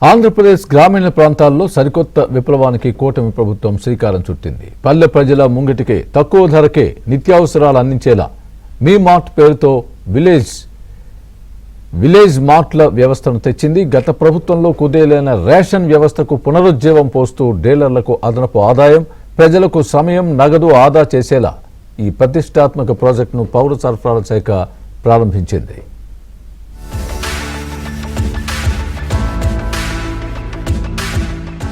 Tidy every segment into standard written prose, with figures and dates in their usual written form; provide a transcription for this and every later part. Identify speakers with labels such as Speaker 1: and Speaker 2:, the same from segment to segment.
Speaker 1: ఆంధ్రప్రదేశ్ గ్రామీణ ప్రాంతాల్లో సరికొత్త విప్లవానికి కూటమి ప్రభుత్వం శ్రీకారం చుట్టింది. పల్లె ప్రజల ముంగిటికే తక్కువ ధరకే నిత్యావసరాలు అందించేలా మీ మార్ట్ పేరుతో విలేజ్ మార్ట్ల వ్యవస్థను తెచ్చింది. గత ప్రభుత్వంలో కుదేలైన రేషన్ వ్యవస్థకు పునరుజ్జీవం పోస్తూ డీలర్లకు అదనపు ఆదాయం, ప్రజలకు సమయం, నగదు ఆదా చేసేలా ఈ ప్రతిష్టాత్మక ప్రాజెక్టును పౌర సరఫరాల శాఖ ప్రారంభించింది.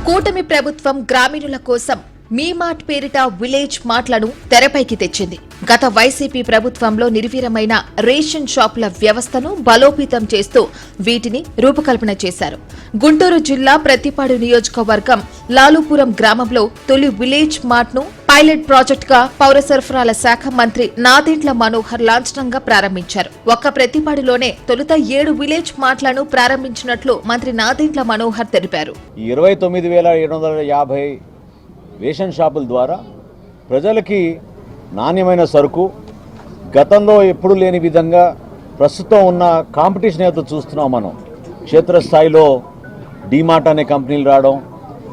Speaker 2: కూటమి ప్రభుత్వం గ్రామీణుల కోసం మీ మార్ట్ పేరిట విలేజ్ మార్ట్లను తెరపైకి తెచ్చింది. గత వైసీపీ ప్రభుత్వంలో నిర్వీర్యమైన రేషన్ షాపుల వ్యవస్థను బలోపేతం చేస్తూ వీటిని రూపకల్పన చేశారు. గుంటూరు జిల్లా ప్రత్తిపాడు నియోజకవర్గం లాలుపురం గ్రామంలో తొలి విలేజ్ మార్ట్ ను పైలట్ ప్రాజెక్ట్ గా పౌర సరఫరాల శాఖ మంత్రి నాదెండ్ల మనోహర్ లాంఛనంగా ప్రారంభించారు. ఒక్క ప్రత్తిపాడులోనే తొలుత 7 విలేజ్ మార్ట్లను ప్రారంభించినట్లు మంత్రి నాదెండ్ల మనోహర్ తెలిపారు.
Speaker 3: 29,750 రేషన్ షాపుల ద్వారా ప్రజలకి నాణ్యమైన సరుకు గతంలో ఎప్పుడు లేని విధంగా ప్రస్తుతం ఉన్న కాంపిటీషన్ ఏదో చూస్తున్నాం. మనం క్షేత్రస్థాయిలో డీమార్ట్ అనే కంపెనీలు రావడం,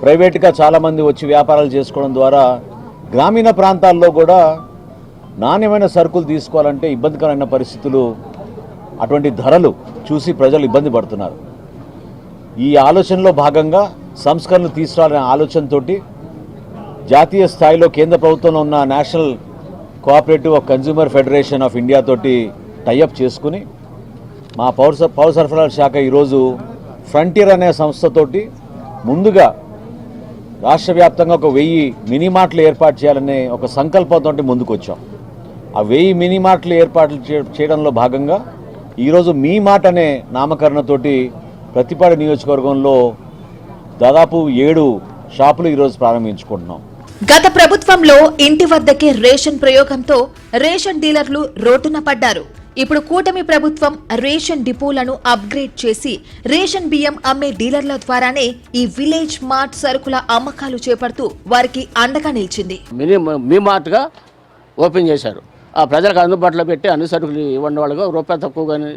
Speaker 3: ప్రైవేట్గా చాలామంది వచ్చి వ్యాపారాలు చేసుకోవడం ద్వారా గ్రామీణ ప్రాంతాల్లో కూడా నాణ్యమైన సరుకులు తీసుకోవాలంటే ఇబ్బందికరమైన పరిస్థితులు, అటువంటి ధరలు చూసి ప్రజలు ఇబ్బంది పడుతున్నారు. ఈ ఆలోచనలో భాగంగా సంస్కరణలు తీసుకురావాలనే ఆలోచనతోటి జాతీయ స్థాయిలో కేంద్ర ప్రభుత్వంలో ఉన్న national cooperative consumer federation of India తోటి టైఅప్ చేసుకుని మా పౌర సరఫరాల శాఖ ఈరోజు ఫ్రంటియర్ అనే సంస్థతోటి ముందుగా రాష్ట్ర వ్యాప్తంగా ఒక 1000 మినీ మార్ట్లు ఏర్పాటు చేయాలనే ఒక సంకల్పంతో ముందుకు వచ్చాం. ఆ 1000 మినీ మార్ట్లు ఏర్పాటు చేయడంలో భాగంగా ఈరోజు మీ మార్ట్ అనే నామకరణతోటి ప్రత్తిపాడు నియోజకవర్గంలో దాదాపు 7 షాపులు ఈరోజు ప్రారంభించుకుంటున్నాం.
Speaker 2: గత ప్రభుత్వంలో ఇంటి వద్దకే రేషన్ ప్రయోగంతో రేషన్ డీలర్లు రోడ్డున పడ్డారు. ఇప్పుడు కూటమి ప్రభుత్వం రేషన్ డిపోలను అప్గ్రేడ్ చేసి రేషన్ బియ్యం అమ్మే డీలర్ల ద్వారానే ఈ విలేజ్ మార్ట్ సరుకుల అమ్మకాలు చేపడుతూ వారికి అండగా నిలిచింది.
Speaker 4: మీ మార్ట్గా ఓపెన్ చేశారు. ఆ ప్రజలకు అందుబాటులో పెట్టి అన్ని సరుకులు ఇవ్వండి వాళ్ళగా రూపాయలు తక్కువగానే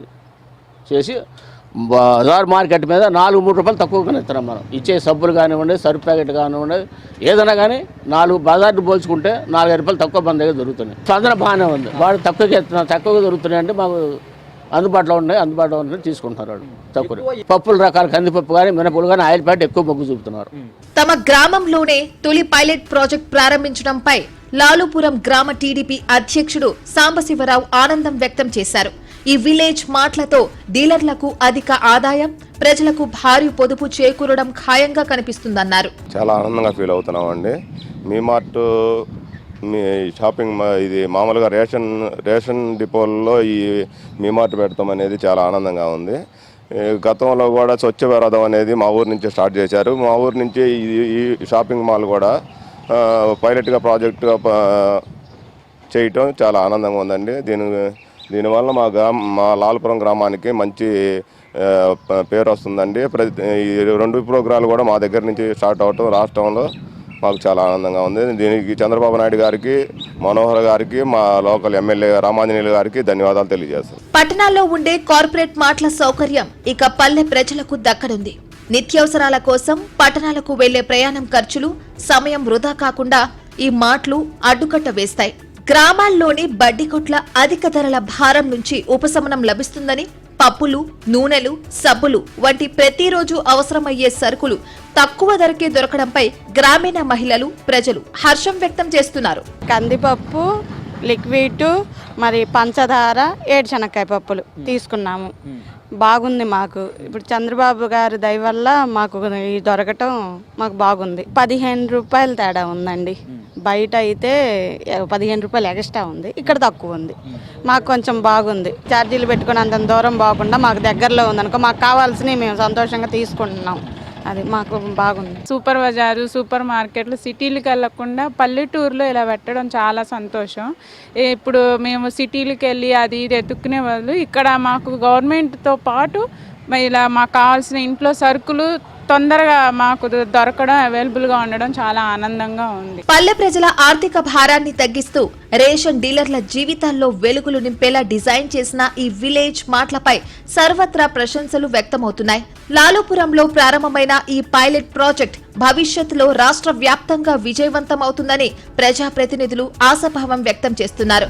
Speaker 4: చేసి బజార్ మార్కెట్ మీద 4-3 రూపాయలు తక్కువగానే ఇస్తున్నాం. మనం ఇచ్చే సబ్బులు కానివ్వండి, సరుకు ప్యాకెట్ కానివ్వండి, ఏదైనా కానీ 4 బజార్లు పోల్చుకుంటే 4-5 రూపాయలు తక్కువ మన దగ్గర దొరుకుతున్నాయి. స్పందన బాగానే ఉంది. వాడు తక్కువగా దొరుకుతున్నాయి అంటే మాకు అందుబాటులో ఉన్నాయి తీసుకుంటున్నారు. వాళ్ళు తక్కువ పప్పుల రకాల కందిపప్పు కానీ, మినపలు కానీ, ఆయిల్ ప్యాకెట్ ఎక్కువ మొగ్గు చూపుతున్నారు.
Speaker 2: తమ గ్రామంలోనే తొలి పైలట్ ప్రాజెక్ట్ ప్రారంభించడంపై లాలుపురం గ్రామ టీడీపీ అధ్యక్షుడు సాంబశివరావు ఆనందం వ్యక్తం చేశారు. ఈ విలేజ్ మార్ట్లతో డీలర్లకు అధిక ఆదాయం, ప్రజలకు భారీ పొదుపు చేకూరడం ఖాయంగా కనిపిస్తుందన్నారు.
Speaker 5: చాలా ఆనందంగా ఫీల్ అవుతున్నాం అండి. మీ మార్ట్ మీ షాపింగ్ ఇది మామూలుగా రేషన్ డిపోల్లో ఈ మీ మార్ట్ పెడతాం అనేది చాలా ఆనందంగా ఉంది. గతంలో కూడా స్వచ్ఛ భారతం అనేది మా ఊరు నుంచి స్టార్ట్ చేశారు. మా ఊరు నుంచి ఈ షాపింగ్ మాల్ కూడా పైలట్గా ప్రాజెక్టుగా చేయటం చాలా ఆనందంగా ఉందండి. దీనివల్ల మా లాలుపురం గ్రామానికి మంచి పేరు వస్తుందండి. ఈ 2 ప్రోగ్రాలు కూడా మా దగ్గర నుంచి స్టార్ట్ అవటం రాష్ట్రంలో మాకు చాలా ఆనందంగా ఉంది. దీనికి చంద్రబాబు నాయుడు గారికి, మనోహర్ గారికి, మా లోకల్ ఎమ్మెల్యే రామాంజనేయులు గారికి ధన్యవాదాలు తెలియజేస్తాను.
Speaker 2: పట్టణాల్లో ఉండే కార్పొరేట్ మార్ట్ల సౌకర్యం ఇక పల్లె ప్రజలకు దక్కనుంది. నిత్యావసరాల కోసం పట్టణాలకు వెళ్లే ప్రయాణం ఖర్చులు, సమయం వృధా కాకుండా ఈ మార్ట్లు అడ్డుకట్ట వేస్తాయి. గ్రామాల్లోని బడ్డీ కొట్ల అధిక ధరల భారం నుంచి ఉపశమనం లభిస్తుందని పప్పులు, నూనెలు, సబ్బులు వంటి ప్రతిరోజు అవసరమయ్యే సరుకులు తక్కువ ధరకే దొరకడంపై గ్రామీణ మహిళలు, ప్రజలు హర్షం వ్యక్తం చేస్తున్నారు.
Speaker 6: కందిపప్పు, లిక్విడ్, మరి పంచదార, ఏడుశనక్కాయ పప్పులు తీసుకున్నాము. బాగుంది మాకు. ఇప్పుడు చంద్రబాబు గారి దయ వల్ల మాకు దొరకటం మాకు బాగుంది. 15 రూపాయలు తేడా ఉందండి. బయట అయితే 15 రూపాయలు ఎక్స్ట్రా ఉంది, ఇక్కడ తక్కువ ఉంది. మాకు కొంచెం బాగుంది. ఛార్జీలు పెట్టుకుని అంత దూరం బాగుండా మాకు దగ్గరలో ఉందనుకో మాకు కావాల్సినవి మేము సంతోషంగా తీసుకుంటున్నాం. అది మాకు బాగుంది.
Speaker 7: సూపర్ బజారు, సూపర్ మార్కెట్లు సిటీలకు వెళ్లకుండా పల్లెటూరులో ఇలా పెట్టడం చాలా సంతోషం. ఇప్పుడు మేము సిటీలకు వెళ్ళి అది ఇది ఎత్తుక్కునే వాళ్ళు ఇక్కడ మాకు గవర్నమెంట్తో పాటు ఇలా మాకు కావాల్సిన ఇంట్లో సరుకులు తొందరగా మాకు దొరకడం, అవైలబుల్గా ఉండడం చాలా ఆనందంగా ఉంది.
Speaker 2: పల్లె ప్రజల ఆర్థిక భారాన్ని తగ్గిస్తూ రేషన్ డీలర్ల జీవితాల్లో వెలుగులు నింపేలా డిజైన్ చేసిన ఈ విలేజ్ మార్ట్లపై సర్వత్రా ప్రశంసలు వ్యక్తమవుతున్నాయి. లాలుపురంలో ప్రారంభమైన ఈ పైలట్ ప్రాజెక్ట్ భవిష్యత్తులో రాష్ట్ర వ్యాప్తంగా విజయవంతమవుతుందని ప్రజాప్రతినిధులు ఆశాభావం వ్యక్తం చేస్తున్నారు.